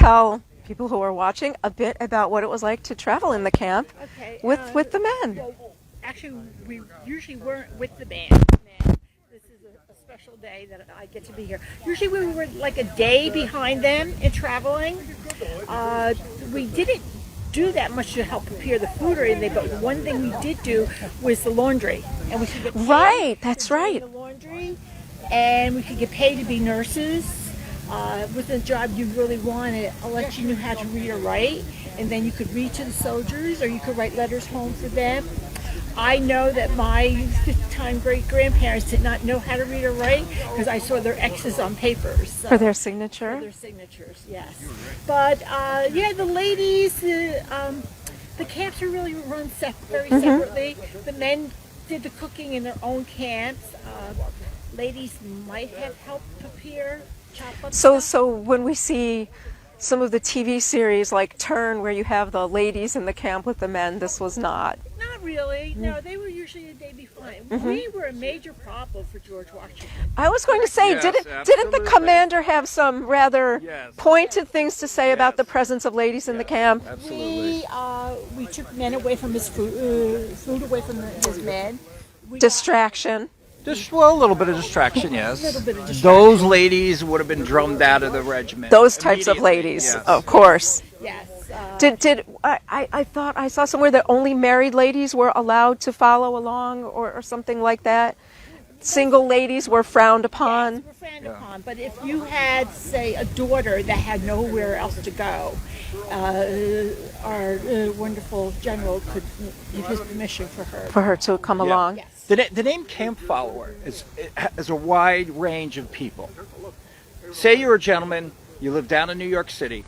tell people who are watching a bit about what it was like to travel in the camp with the men? Well, actually, we usually weren't with the band. This is a special day that I get to be here. Usually we were like a day behind them in traveling. We didn't do that much to help prepare the food or anything, but one thing we did do was the laundry. And we could get paid Right, that's right. the laundry, and we could get paid to be nurses. With the job you really wanted, unless you knew how to read or write, and then you could read to the soldiers or you could write letters home for them. I know that my fifth-time great-grandparents did not know how to read or write because I saw their X's on papers. So, For their signature? for their signatures, yes. But yeah, the ladies, the camps are really run very separately. The men did the cooking in their own camps. Ladies might have helped prepare. So when we see some of the TV series like Turn, where you have the ladies in the camp with the men, this was not. Not really. No, they were usually a day behind. We were a major problem for George Washington. I was going to say, Yes, didn't the absolutely. commander have some rather Yes. pointed things to say about Yes. the presence of ladies in the camp? Absolutely. We took men away from his food away from his men. We got Distraction. Just, well, a little bit of distraction, yes. a little bit of distraction. Those ladies would have been drummed out of the regiment. Those types of immediately, ladies, yes. of course. Yes. I thought I saw somewhere that only married ladies were allowed to follow along or something like that. Single ladies were frowned upon. Yes, were frowned upon. But if you had, say, a daughter that had nowhere else to go, our wonderful general could give his permission for her. For her to come along. Yes. The name camp follower is a wide range of people. Say you're a gentleman, you live down in New York City.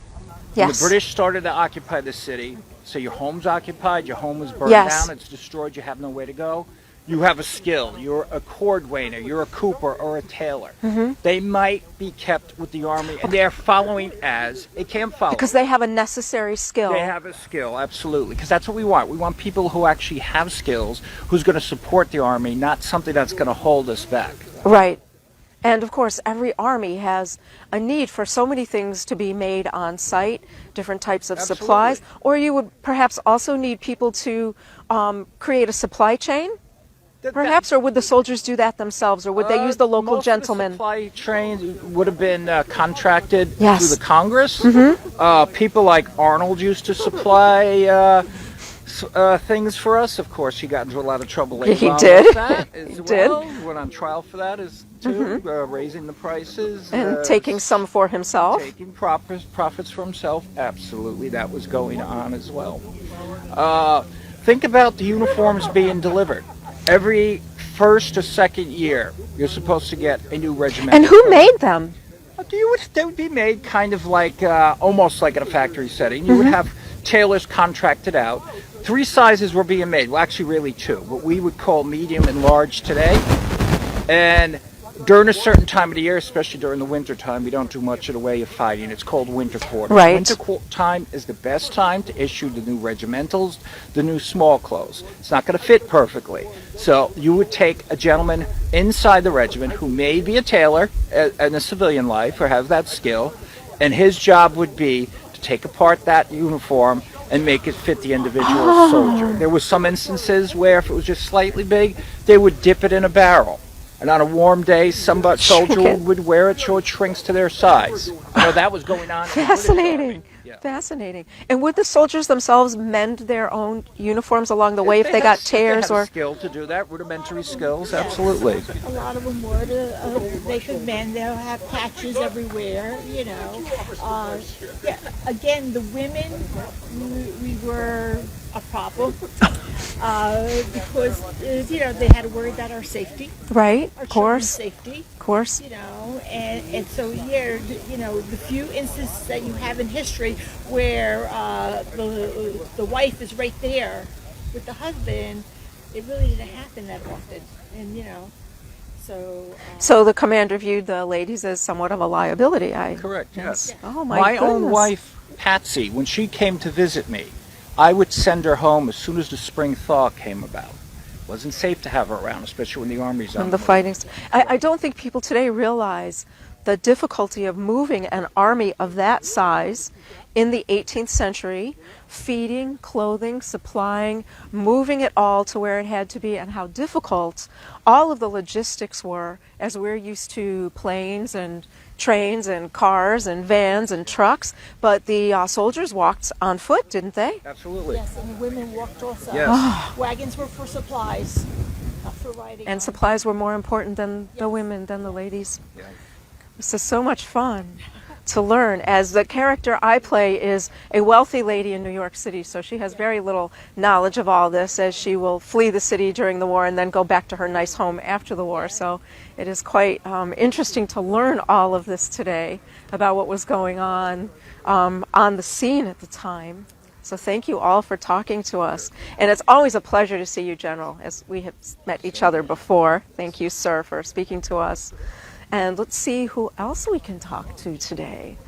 Yes. The British started to occupy the city. So your home's occupied, your home was burned Yes. down, it's destroyed, you have nowhere to go. You have a skill. You're a cordwainer, you're a cooper, or a tailor. They might be kept with the army, and they're following as a camp follower. Because they have a necessary skill. They have a skill, absolutely. Because that's what we want. We want people who actually have skills, who's going to support the army, not something that's going to hold us back. Right. And of course, every army has a need for so many things to be made on site, different types of Absolutely. supplies. Or you would perhaps also need people to create a supply chain, perhaps, or would the soldiers do that themselves, or would they use the local most gentlemen? Of the supply trains would have been contracted Yes. through the Congress. People like Arnold used to supply things for us. Of course, he got into a lot of trouble later He on did. with that as He well. did. Went on trial for that too, raising the prices. And taking some for himself. Taking profits for himself. Absolutely, that was going on as well. Think about the uniforms being delivered. Every first or second year, you're supposed to get a new regiment. And who made them? They would be made kind of like, almost like in a factory setting. You would have tailors contracted out. 3 sizes were being made. Well, actually, really 2. What we would call medium and large today. And during a certain time of the year, especially during the winter time, we don't do much in the way of fighting. It's called winter quarters. Right. Winter time is the best time to issue the new regimentals, the new small clothes. It's not going to fit perfectly. So you would take a gentleman inside the regiment who may be a tailor in a civilian life or have that skill, and his job would be to take apart that uniform and make it fit the individual soldier. There were some instances where if it was just slightly big, they would dip it in a barrel. And on a warm day, some soldier would wear it so it shrinks to their size. You know, that was going on. Fascinating. Yeah. Fascinating. And would the soldiers themselves mend their own uniforms along the way if they got tears they had or? a skill to do that, rudimentary skills, absolutely. A lot of them would. They could mend. They'll have patches everywhere, you know. Yeah. Again, the women, we were a problem because, you know, they had to worry about our safety. Right, Our of course, children's safety. of course. You know, and so yeah, you know, the few instances that you have in history where the wife is right there with the husband, it really didn't happen that often, and you know, so. So the commander viewed the ladies as somewhat of a liability. Correct, yes. Oh my goodness. own wife, Patsy, when she came to visit me, I would send her home as soon as the spring thaw came about. It wasn't safe to have her around, especially when the army's on. From the fighting. I don't think people today realize the difficulty of moving an army of that size in the 18th century, feeding, clothing, supplying, moving it all to where it had to be, and how difficult all of the logistics were, as we're used to planes and trains and cars and vans and trucks. But the soldiers walked on foot, didn't they? Absolutely. Yes, and the women walked also. Yes. Wagons were for supplies, not for riding. And supplies were more important than the women, than the ladies. Yeah. This is so much fun to learn, as the character I play is a wealthy lady in New York City, so she has very little knowledge of all this, as she will flee the city during the war and then go back to her nice home after the war. So it is quite interesting to learn all of this today about what was going on the scene at the time. So thank you all for talking to us. And it's always a pleasure to see you, General, as we have met each other before. Thank you, sir, for speaking to us. And let's see who else we can talk to today.